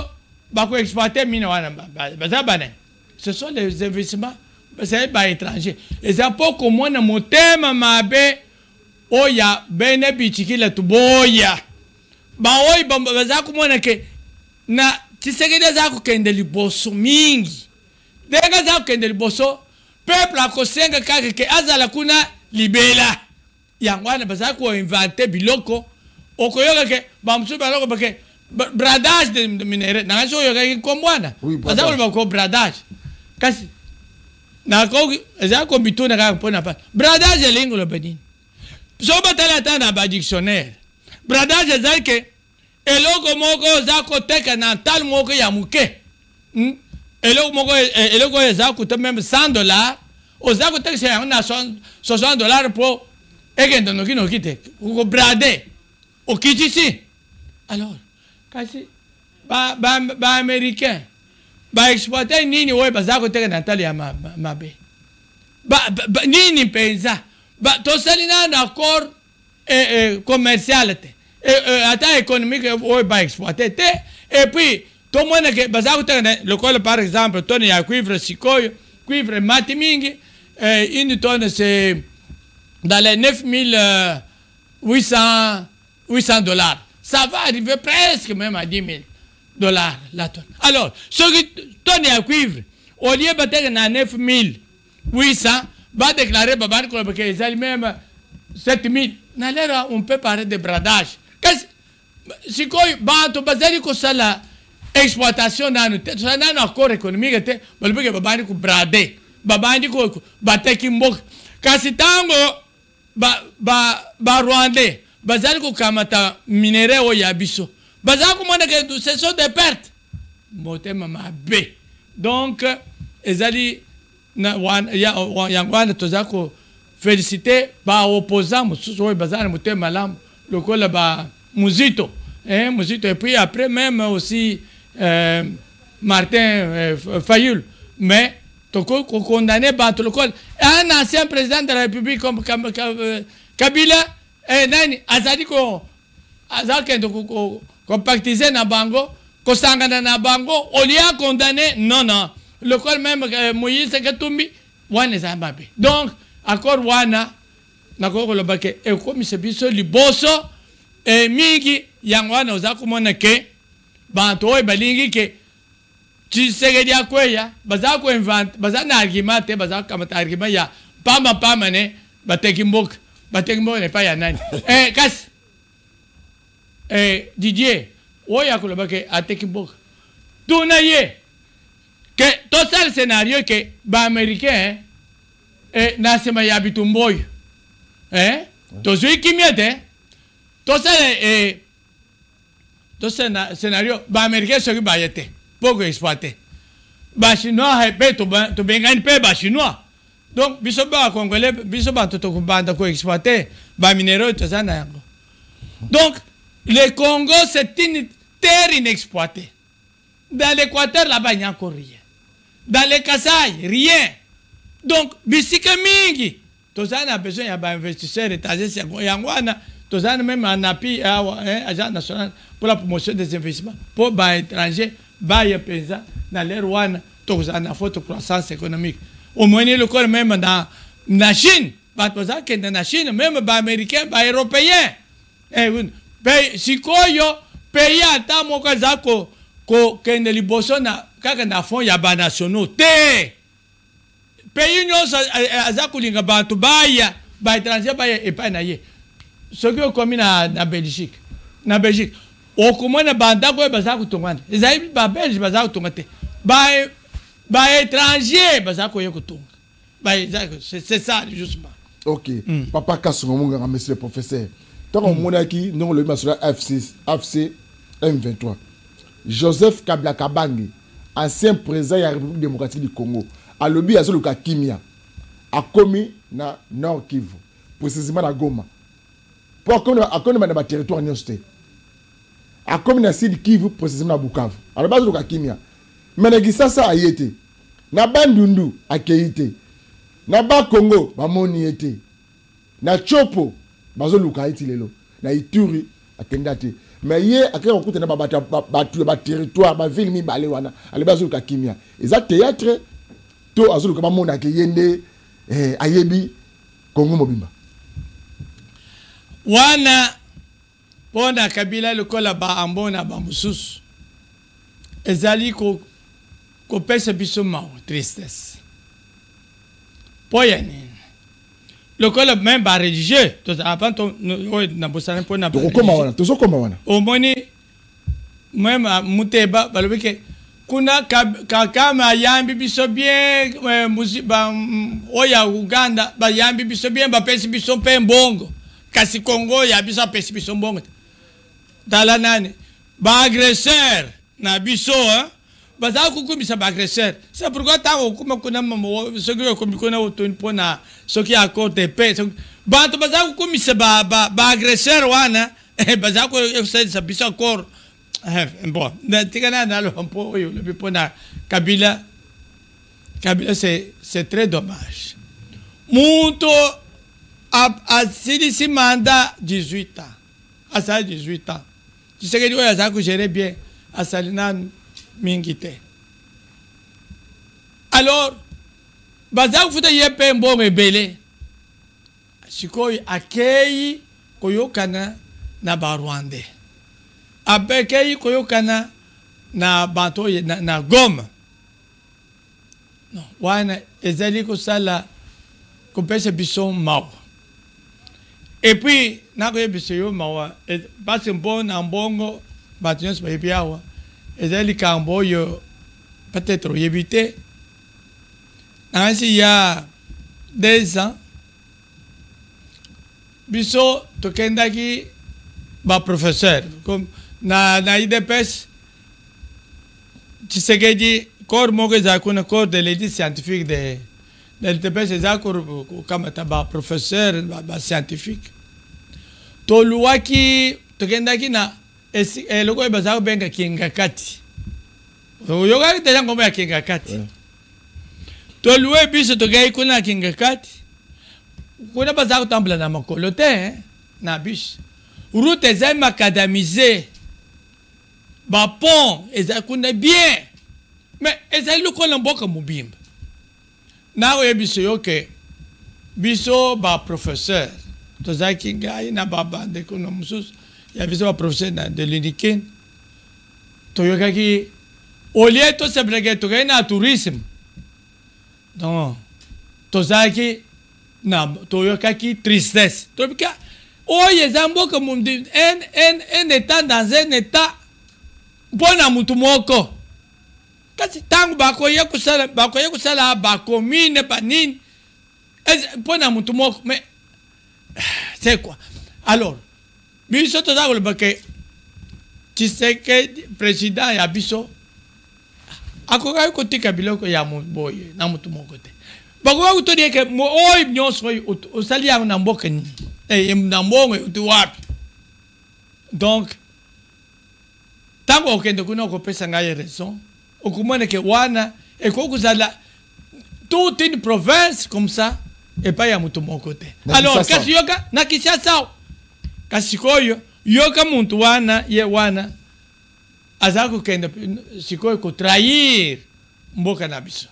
ba ko exploiter mine wana bazabane. Ce sont les investissements c'est ba étranger. Et ça pour que moi na motema mabe oya bene bichikile tuboya. Ba oyi bazaku mona ke na Tshisekedi zaku kende liboso mingi. Denga zaku kende liboso peuple akosenga kaka ke azala kuna libela. Yangwana bazaku inventer biloko okoyoka ke bamsu baloko bake bradage de minéraux na so yoka kombwana. Bazaku bako bradage. Kasi na ko ezako bituna kaka pona pa. Bradage lingo lo bedini. So batala tana ba dictionnaire. Bradage ezake eloko moko zako teka na tal moko ya muke. Eloko ezako te même $100 ozako teka se na $60 pour egendo no kite. Ko brade. O kitisi. Alors, kasi ba américain ba exploiter nini we bazako teka na tal ya mabe. Nini penza. To salina na accord commercial te. Ata économique ou ba exploiter te et puis tout le monde que bazako le col par exemple tonne ya cuivre sikoyo cuivre matimingi une tonne c'est dans les $9,800 ça va arriver presque même à $10,000 la tonne. Alors ce tonne ya cuivre au lieu de na 9,800 va déclarer baban ko que ils allaient même 7,000 na l'air on peut parler de bradage. Si quoi banto bazali ko sala exploitation nanu te so nanu accord économique te balbeke babani ko brade babani ko bateki mbok kasi tango ba Rwandais bazali ko kamata minéraux ya biso bazali ko mona que ce sont des pertes motema mabe donc ezali na yangwana tozako féliciter ba opposant mususu bazali motema lam lokola ba Muzito, Muzito, et puis après même aussi Martin Fayoul. Mais, condamné par tout le col. Un ancien président de la République comme Kabila, Azadi ko compactisé na bango, ko sangana na bango, on lui a condamné, non. Le col même Moïse Katumbi, wana zambabe. Donc, accord wana, nakoko le baquet, et comme c'est biso liboso, et mingi yangwana ozako mona ke bantu oy balingi ke Tshisekedi akweya bazako invent bazana argument te bazako kamata argument ya pama ne bateki mbok ne pa ya nani kas Didier oya ko lobake ateki mbok tuna ye ke to sal scénario ke ba américain nasema ya bitumboy to zui kimiete tout ça scénario ba américain soki ba yete pour exploiter ba chinois pe to bengani pe ba chinois donc biso ba congolais biso ba to banda ko exploiter ba minéraux tout ça na yango. Donc le Congo c'est une terre inexploitée. Dans l'Équateur là-bas il n'y a encore rien. Dans les Kasaï rien. Donc bisika mingi tout ça a besoin ya ba investisseurs étrangers yangwana. Tous les même en appui à l'Agence nationale pour la promotion des investissements, pour les étrangers, les paysans, dans les Rwanda, tous les faute de croissance économique. Au moins, le corps même dans la Chine, dans la Chine, même les Américains, les Européens. Si quoi, pays à temps, moi, quand les bossons, quand on a fond, il y a des nationaux. pays nyonso aza kulinga bantu baya ba étranger baya epai na ye soki okomi na Belgique okomona bandako oyo baza kotongana ezali babelge baza kotonga te ba étranger baza koya kotonga c'est ça justement. Ok. Papa Kasongo Munganga, monsieur le professeur. Tant qu'on monaki, nous le met sur la FC M23. Joseph Kabila Kabange, ancien président de la République démocratique du Congo, a lobby à Zoluka Kimia, a commis na Nord Kivu, précisément na Goma. Pour qu'on ait un territoire nyosté. A commis na Sud Kivu, précisément na Bukavu. Alors base Zoluka Kimia. Mais na Gisasa a yété. Na Bandundu a Keité. Na ba Congo ba moni ete na Chopo bazo luka iti lelo na Ituri akendate mais ye akero kuta na ba territoire ba ville mi balé wana ale bazo luka kimia eza théâtre to azo luka ba mona ke yende ayebi Congo mobimba wana pona Kabila lokola ba ambona ba mususu ezali ko pesa biso mawa tristesse. Poyani. Le col même pas religieux. Avant na bosana po na. Au moni même muteba balobike kuna kama yambi biso bien musiba oya Uganda ba yambi biso bien ba pesi biso pe mbongo. Kasi Congo ya biso pesi biso mbongo. Dala nani ba agresseur na biso hein. Baza kukumisa ba agresseur. C'est pourquoi tant okuma kuna ce que comme kuna otoni pona ce qui accord de paix. Bantu baza kukumisa ba agresseur wana baza ko sa biso accord. Bon, tikana na lo mpo yo le pona Kabila c'est très dommage. Muto a silisi mandat 18 ans. À ça 18 ans. Tu sais que lui a ko gérer bien à Salina mingite. Alors, baza futa yepe mbongo ebele. Sikoyi akei koyokana na Barwande. Abekei koyokana na bato na Goma. Non, wana ezali ko sala ko pese biso mawa. Et puis nakoye biso yo mawa parce bon na mbongo batinyos ba yepiawa. Ezali kamboyo peut-être éviter. Ainsi il y a 2 ans biso tokendaki ba professeur comme na IDPS Tshisekedi corps moko za kuna corps de l'étude scientifique de l'IDPS za comme ba professeur ba scientifique to luaki tokendaki na loko baza benga kingakati yoga tela ngomba ya kingakati to luwe biso to gai kuna kingakati kuna baza kutambula na makolo te na biso route za macadamisé ba pont eza kuna bien mais eza loko na mboka mobimba na we biso yoke biso ba professeur to za kingai na baba de kuna mususu il y avait un professeur de l'Unikin. Toyokaki, au lieu de se braguer, tu gagnes un tourisme. Donc, Tozaki, Toyokaki, tristesse. Toyokaki, oh, il y a un mot comme on dit, un état dans un état, bon à Moutumoko. Kasi tangu bakoye kusala bakomine panini, bon à Moutumoko, mais c'est quoi? Alors, biso toza koloba ke Tshisekedi président ya biso akoka kotika biloko ya boye na mutu moko te bakoka kutodi ke oyi nyonso osali yango na mboka ni na mbongo uti wapi donc tango okende kuna okopesa ngai raison okumone ke wana ekokuzala toute une province comme ça et pas ya mutu moko te alors kasi yoka na Kinshasa kasikoyo yoka muntu wana ye wana azako kenda sikoyo ko trahir mboka na biso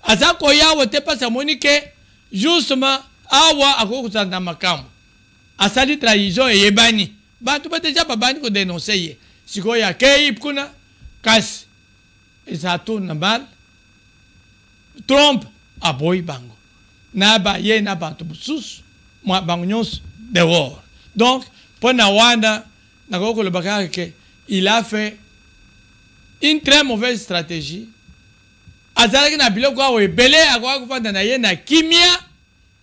azako yawo te pasa monike justement awa akoko na makambo asali trahison e yebani bantu ba deja babani ko dénoncer ye sikoyo akei kuna kasi isa tourne mal trompe aboyi bango na ba ye na bato bususu mwa bango nyonso dehors. Donc pona wana nakoko lobaka ke il a fait une très mauvaise stratégie. Azalaki na biloko awo ebele akoka kofanda na ye na kimia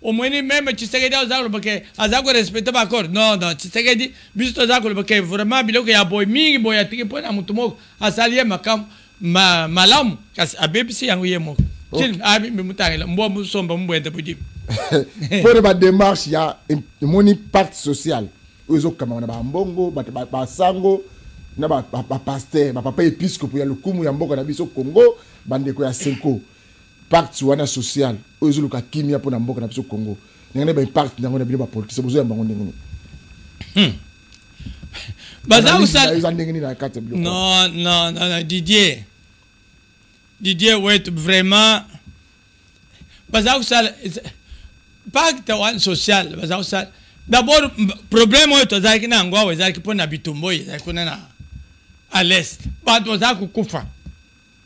omweni même Tshisekedi azako lobake azako respecter ba accord. Non non, Tshisekedi biso tozako lobake vraiment biloko ya boy mingi boy atiki pona mutu moko asali ye makam malamu kasi abebisi yango ye moko. Abi mutangela mbo musomba mbwende budi. Pour la démarche, il y a une partie sociale. Ils ont comme ba mbongo, ba sango, na ba pasteur, ba papa épiscope ya lokumu ya mboko na biso Congo, bande ko ya senko. Partie wana sociale, ils ont ka kimia pour na mboko na biso Congo. Ngene ba impact na ngona ba politique, c'est besoin bango ndengeni. Baza usal. Non, non, non, Didier, wait, vraiment. Baza usal. Pacte wan social, baza usal. D'abord, problème est tozaki na ngwa wezaki pona bitumbo ezaki na à l'est. Ba tozaki kufa.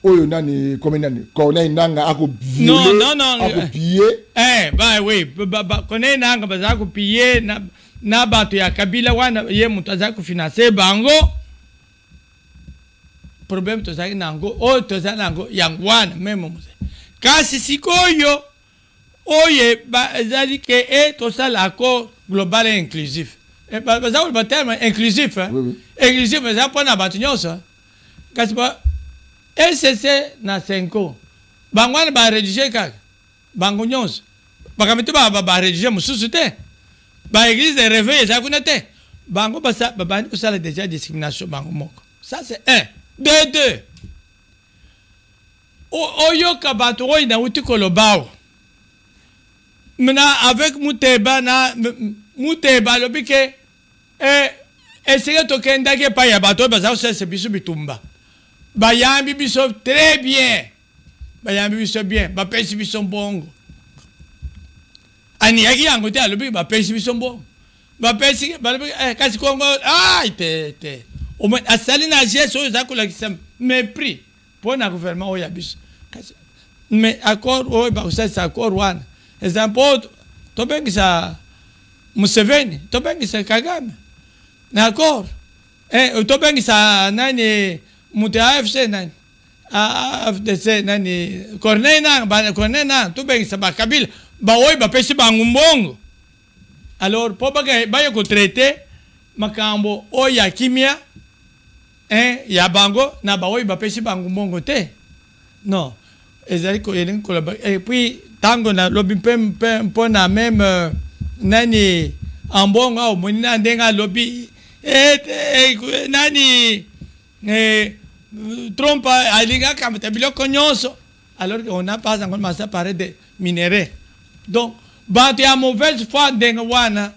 Oyo nani komenani kone nanga ako violer. Non, ako piller. Bah oui, kone nanga baza ko piller na bato ya Kabila wana ye mutu azaki financer bango. Problème tozaki nango, o tozaki nango yangwana même muse. Kasi sikoyo oye bazali ke tosala accord global et inclusif. Bazali ba terme inclusif hein. Oui. Inclusif ça pona bato nyonso. Kasi ba SCC na 5 bangwana ba rédiger kaka bango nyonso. Bakamete ba rédiger mususu te. Ba église de réveil ça kuna te. Bango basa babani kusala déjà discrimination bango moko. Ça c'est 1. 2. Oyoka bato oyi na uti kolobao. Maintenant, avec Mouteba, le piqué, essayez de kenda ke pa ya bato, c'est biso bitumba. Bayambi biso très bien. Bayambi biso bien. Ba pesi biso bongo. Ani yaki yango te alobi ba pesi biso bongo. Ba pesi kasi Congo te. Au moins asali na gesso zakula kisem mépris pour na gouvernement o ya biso. Mais accord o ba c'est accord wana. Exemple, tu penses que ça Museveni, tu penses que c'est Kagame. D'accord? Tu penses que ça nani Mute AFC nani? AFDC nani Corneille nani, tu penses que ça Kabila, ba oi ba pesi ba ngumbongo. Alors, pour ba yo ko traiter makambo o ya kimia ya bango na ba oi ba pesi ba ngumbongo te. Non. Ezali ko yelen ko et puis tango na lobi pona même nani ambonga o monina ndenga lobi nani trompe alinga kamata biloko nyonso alors qu'on n'a pas encore commencé à parler de minerais. Donc bantu ya mauvaise foi ndenga wana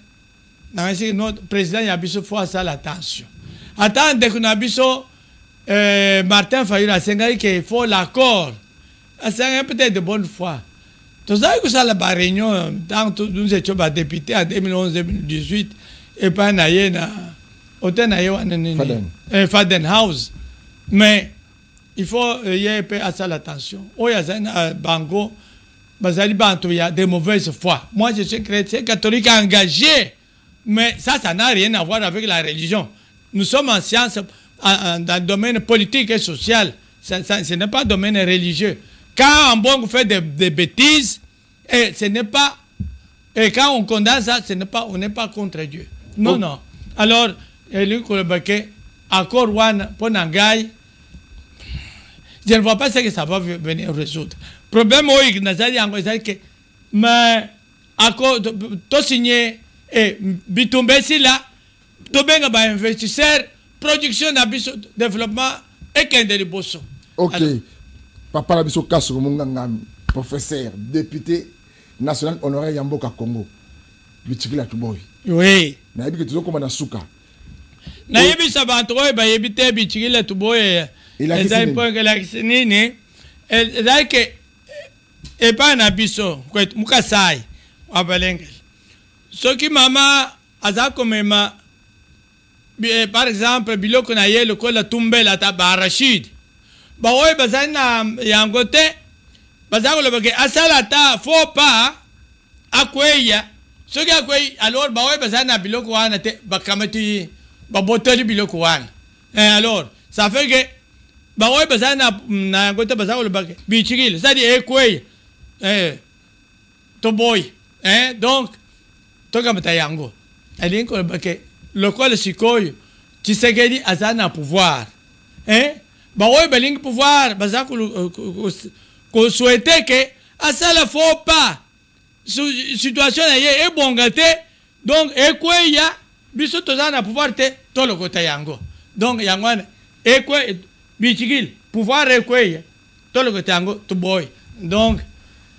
na ngisi notre président ya biso faut ça l'attention. Attendez que na biso Martin Fayulu sengai que faut l'accord. C'est peut-être de bonne foi. Tout ça, que ça la réunion, tant que nous étions députés en 2011-2018, et pas na hôtel Faden House. Mais il faut y avoir à ça l'attention. Oh, il y a Bango, Bazali Bantou, il y a des mauvaises foi. Moi, je suis chrétien catholique engagé, mais ça n'a rien à voir avec la religion. Nous sommes en sciences, dans le domaine politique et social. Ce n'est pas le domaine religieux. Quand un bon fait des bêtises, et ce n'est pas, et quand on condamne ça, on n'est pas contre Dieu. Non, oh. Non. Alors, accord one pour Nangai, je ne vois pas ce que ça va venir résoudre. Le problème, c'est que, mais, accord, tu signé, et bitumbe si là, tu benga ba investisseur, production d'abisso, développement, et qu'un de bosso. Ok. Alors, Papa Labiso Kassou Mungangami, professeur, député national honoraire Yamboka Congo. Bichikila Tuboy. Oui. Naïbi que tu as na suka. Naïbi Sabantoy, Bayebite Bichikila Tuboy. Il a dit que la Nini, et que, et pas un abisso, Mukasai, Abalengel. Ce qui mama, Azakomema, par exemple, Biloko Naye, le col la Tumbe, la Tabarachid. Bah oui, bah ça na yangote bazako le bake asala ta faut pas akweya soki akwei alors bawe bazana biloko wana te bakamati babotoli biloko wana alors ça fait que bawe bazana na gota bazako le bake bichigile ça dit ekweya to boy donc toka matayango alinko le bake lokole sikoyo Tshisekedi azana pouvoir bawe balingi pouvoir bazako ko souhaiter que asala faut pas situation est bon gâté donc ekweya biso tozana pouvoir te tolo kota yango donc yangwana ekwe bichigil pouvoir ekweya tolo kota yango to boy donc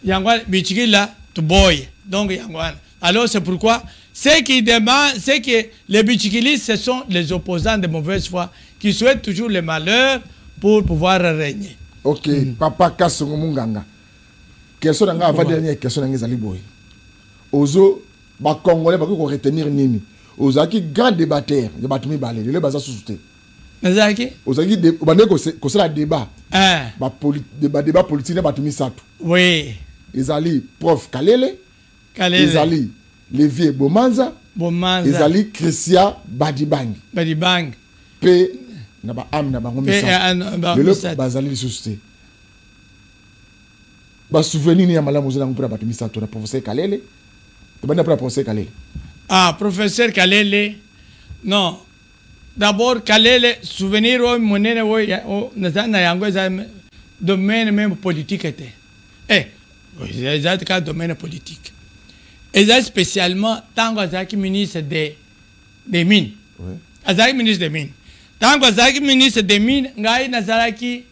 yangwana bichigil là to boy donc yangwana alors c'est pourquoi ceux qui demandent c'est que les bichigilistes ce sont les opposants de mauvaise foi qui souhaitent toujours le malheur pour pouvoir régner. OK, papa Kasongo Munganga. Question nanga avant dernière question nanga ezali boy. Ozo ba congolais ba ko retenir nini? Ozaki grand débatteur, ya batumi balé, le baza sous-souté. Nazaki? Ozaki bande ko la débat. Débat politique na batumi satou. Oui. Ezali prof Kalele. Ezali Levier Bomanza. Ezali Christian Badibang. Pe na ba am na bango misa. Le bazali sous-souté. Ba souvenir ni ya malamu zela ngupura batumi satou na professeur Kalele. Professeur Kalele. Ah, professeur Kalele. Non. D'abord, Kalele, souvenir au monene au nazana yango domaine même politique était. Ils ont un domaine politique. Ils ont spécialement tant que ministre des mines. Azaki ministre des mines. Tant que ministre des mines, ngai nazaraki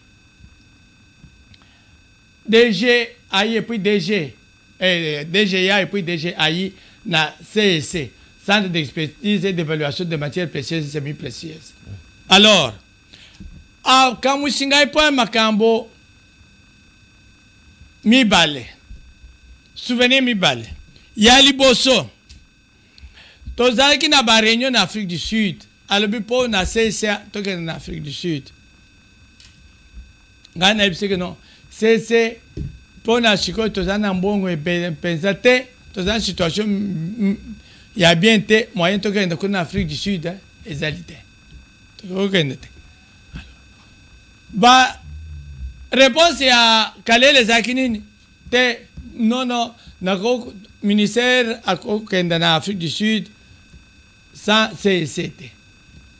DG et puis DG. DGA et puis DGAI na CEC, Centre d'expertise et d'évaluation de matières précieuses et semi-précieuses. Alors, quand vous avez point makambo mibale, souvenez mibale, yali boso, tozali ki na ba réunion en Afrique du Sud, alobi po na CEC toke en Afrique du Sud. Ngana ebise que non, CEC pour la chiko tozana mbongo pensa te tozana situation il y a bien été moyen to kende ko na Afrique du Sud ezalité to kende te ba réponse ya Kalele Zakinini te non na ko ministère ako kende na Afrique du Sud sans CCT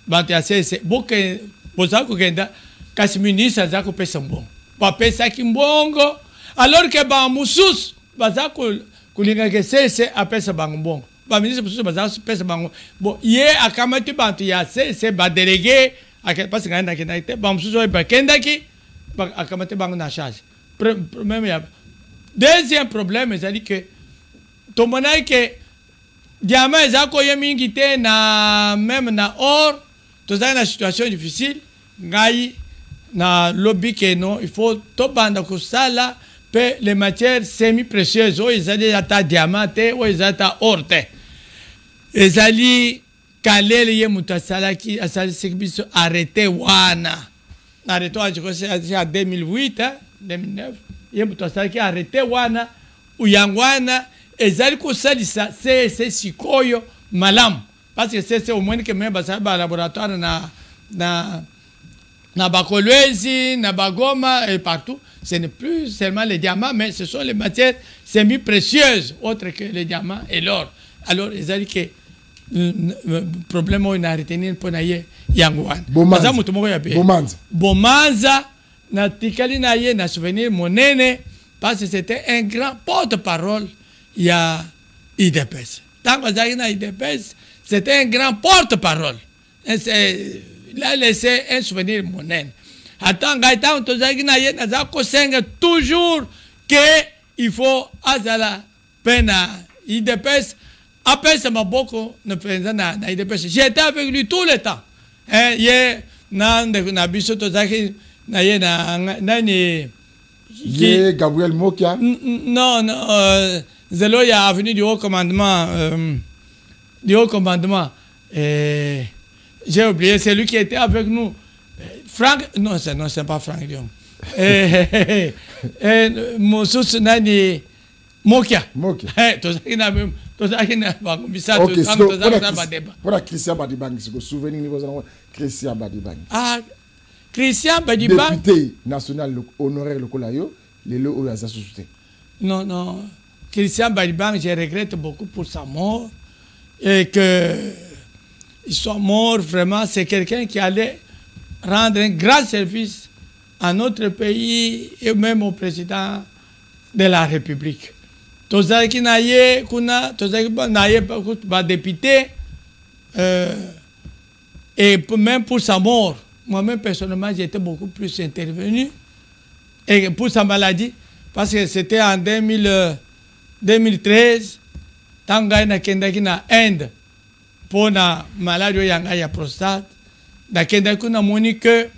ba te CC boke bozako kende kasi ministre zako pesa mbongo ba pesa kimbongo alors que ba musus baza kulinga ke CC apesa bango ba ministre musus baza pesa bango bon ye akamati bantu ya CC ba délégué parce que ngana kinaite ba musus ba kendaki ba akamati bango na charge même ya deuxième problème c'est que to mona que diamant zako ye mingi te na même na or to za na situation difficile ngai na lobby que non il faut to banda ko sala les matières semi-précieuses, ils ont des diamants, ils ont des or. Ils ont Kalele ye mutasala qui a arrêté wana. Arrêté en 2008, 2009. Ye mutasala qui a arrêté wana. Uyangwana. Ils ont ça, c'est sikoyo malam. Parce que c'est au moins que même un laboratoire na Bakolwezi, na Bagoma et partout. Ce n'est plus seulement les diamants, mais ce sont les matières semi-précieuses, autres que les diamants et l'or. Alors, ils ont dit que le problème est de retenir pour naye yangouane. Bomanza, na tikali naye na souvenir monene, parce que c'était un grand porte-parole. Il y a IDPS. Tant que ça na IDPS, c'était un grand porte-parole. Il a laissé un souvenir monene. Attends, Gaëtan, toujours qu'il faut azala pena IDPS. Après, ça m'a beaucoup de présents na IDPS. J'étais avec lui tout le temps. Hier, na bisoto zaki na ye na ni Gabriel Mokia. Non, Zelo y a venu du haut commandement. J'ai oublié, c'est lui qui était avec nous. Franck, non, c'est pas Franck Dion. mosusu nani Mokia. Mokia. Tozaki na bangumisa Ok, tozaki badeba. Pour Christian Badibangi, c'est que souvenir niveau Christian Badibangi. Ah, Christian Badibangi. Député national honoraire le Kolayo, les lots où société. Non, non. Christian Badibangi, je regrette beaucoup pour sa mort et que il soit mort vraiment. C'est quelqu'un qui allait rendre un grand service à notre pays et même au président de la République. Tozaki naye kuna tozaki naye ba député et même pour sa mort, moi-même personnellement j'étais beaucoup plus intervenu et pour sa maladie parce que c'était en 2013 tanga na kendaki na Inde pour na maladie yanga ya prostate na kendaki kuna moni que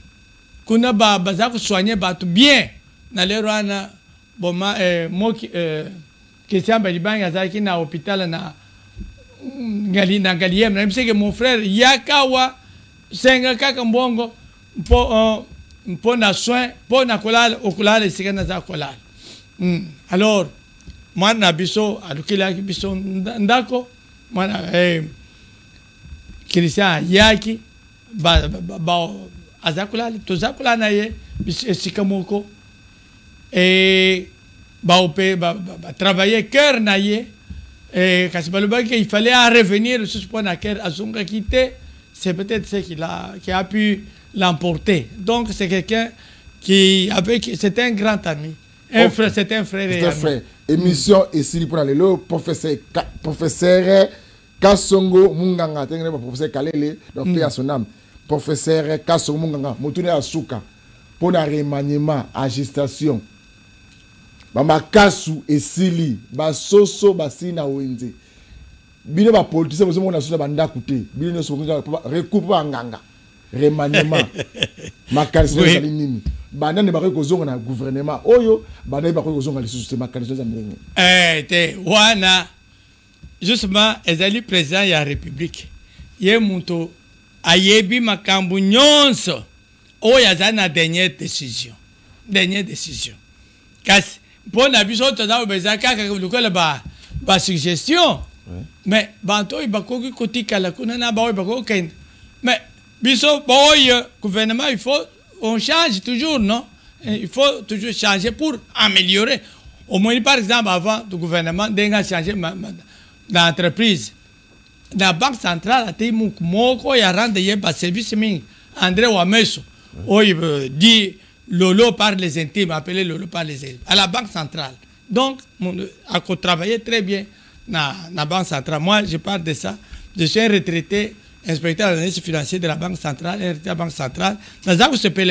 kuna baza ko soigner batu bien na lero ana boma moki Christian Badibangi azaki na hôpital na Galiem. Je sais que mon frère Yakawa senga kaka mbongo pour na soin pour na kolala okulala sikana za kolala. Alors moi na biso alukila ki biso ndako mwana Christian yaki ba azakulala tozakulala na ye sikamoko et travailler cœur naïe et quand il fallait en revenir sur ce point à cœur à son quitté, c'est peut-être ce qui a pu l'emporter. Donc c'est quelqu'un qui avec c'était un grand ami, c'était un frère et ami. Émission ici pour aller le professeur Kasongo Munganga, professeur Kalele, donc paix à son âme. Professeur Kasongo Munganga, Motune Asuka pour le remaniement, agitation. Bamakasu esili basoso basina wenze bino ba politicien bozo mona soso banda kuté bino no sokonga recoupe nganga remaniement makalisi ezali nini banda ne bakoki kozonga na gouvernement oyo banda bakoki kozonga lisusu te makalisi ezali ndenge te wana justement ezali président ya république ye muto ayebi makambu nyonso oyo azali na dernière décision kasi pour la biso tozao bezaka ka ba suggestion mais banto ibakoki kotika la kuna na ba ibakoki mais biso boy gouvernement il faut on change toujours non il faut toujours changer pour améliorer au moins par exemple avant le gouvernement denga changer l'entreprise la banque centrale a été moko ya rendre ye ba service mingi André Wameso dit Lolo par les intimes, appelé Lolo par les intimes, à la Banque centrale. Donc, à travailler très bien dans la Banque centrale. Moi, je parle de ça. Je suis un retraité, inspecteur de l'analyse financière de la Banque centrale, retraité de la Banque centrale. Dans un peu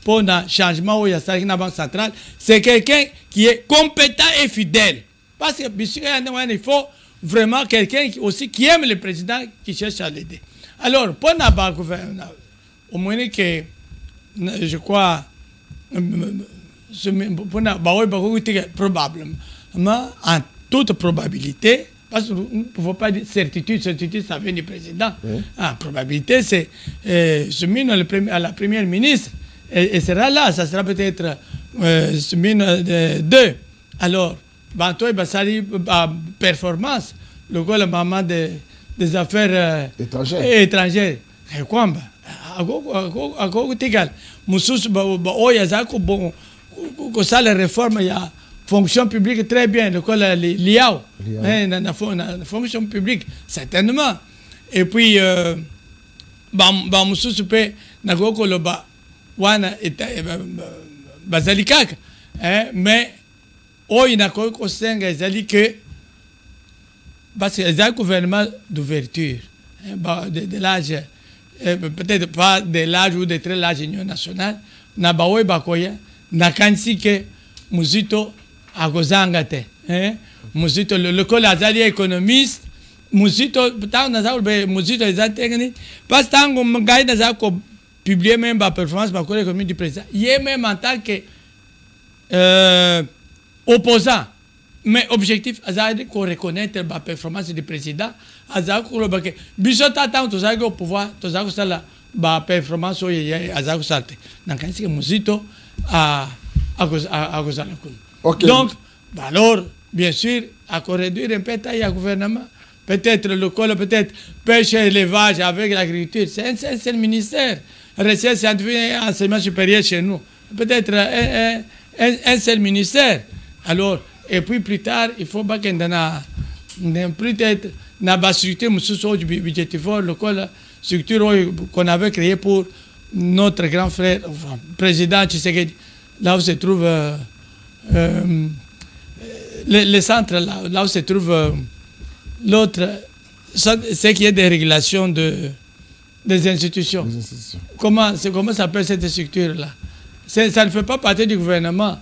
pour le changement où il y a ça dans la Banque centrale, c'est quelqu'un qui est compétent et fidèle. Parce que, il faut vraiment quelqu'un qui aime le président, qui cherche à l'aider. Alors, pour la Banque, au moins que je crois probablement en toute probabilité parce qu'il ne faut pas dire certitude ça vient du président en probabilité c'est à la première ministre et sera là ça sera peut-être 2 alors banto basali performance le gars la maman des affaires étrangères et quoi ago tigal mususu oya zako bon ko sala réforme ya fonction publique très bien le col liao na fonction publique certainement et puis ba mususu pe na goko loba wana bazalikaka mais oya na ko senga ezali que parce que le gouvernement d'ouverture de l'âge peut-être pas de l'âge ou de très large union nationale na bawe bakoya na kansi ke muzito akozanga te muzito le col azali économiste muzito tant na za muzito ezatengni parce tango ngai na za ko publier même ba performance ba col économique du président yé même en tant que opposant mais objectif azali ko reconnaître la performance du président azali ko lo bake biso tata to zaki au pouvoir to zaki sala ba performance o ye azali ko salte na kanisi ke muzito à cause Ok. Donc, bah alors, bien sûr, à réduire un peu le gouvernement. Peut-être le col, peut-être pêche et élevage avec l'agriculture. C'est un seul ministère. Recherche scientifique et enseignement supérieur chez nous. Peut-être un seul ministère. Alors, et puis plus tard, il faut pas qu'il y ait peut-être une structure budgétaire, la structure qu'on avait créée pour notre grand frère, enfin, président Tshisekedi, là où se trouve le centre, là où se trouve l'autre, ce qui est des régulations des institutions. Comment s'appelle cette structure-là? Ça ne fait pas partie du gouvernement.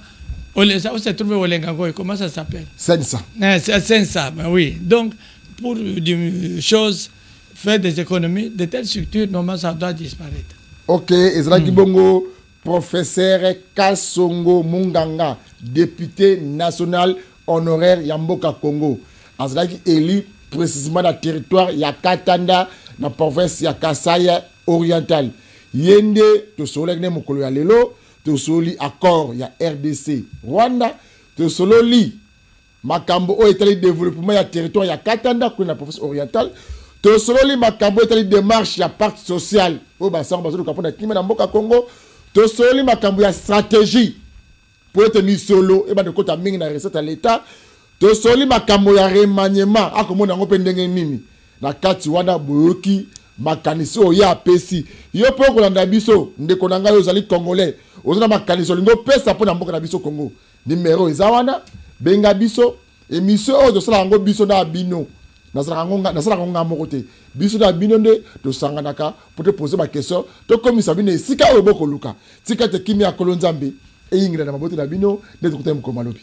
Où se trouve Olengango, comment ça s'appelle? Sensa. Sensa, ben oui. Donc, pour des choses, faire des économies, de telles structures, normalement, ça doit disparaître. Ok, Ezra Kibongo, professeur Kasongo Munganga, député national honoraire Yamboka Congo. Ezra qui élu précisément dans le territoire Yakatanda, dans la province Yakasaya orientale. Yende, to solegne mokolo ya lelo, to soli accord ya RDC Rwanda, to sololi makambo o etali développement ya territoire Yakatanda dans la province orientale. To sololi makambo etali démarche ya parti social o basang bazo kapona kima na mboka Congo. To sololi makambo ya stratégie pour être mis solo et ba de kota mingi na recette à l'état. To sololi makambo ya remaniement akomona ngo pendenge nini na kati wana boyoki makanisi oya apesi yo po kolanda biso ndeko na ngai ozali congolais ozana makanisi lingo pesa po na mboka na biso Congo numéro eza wana benga biso émission oyo tosala ngo biso na bino nasala ngo moko te biso na bino nde tosanganaka pour te poser ma question to komisa bino esika oyo bokoluka tika te kimi ya kolonzambe eyingira na mabote na bino nde tokuta mko malobi.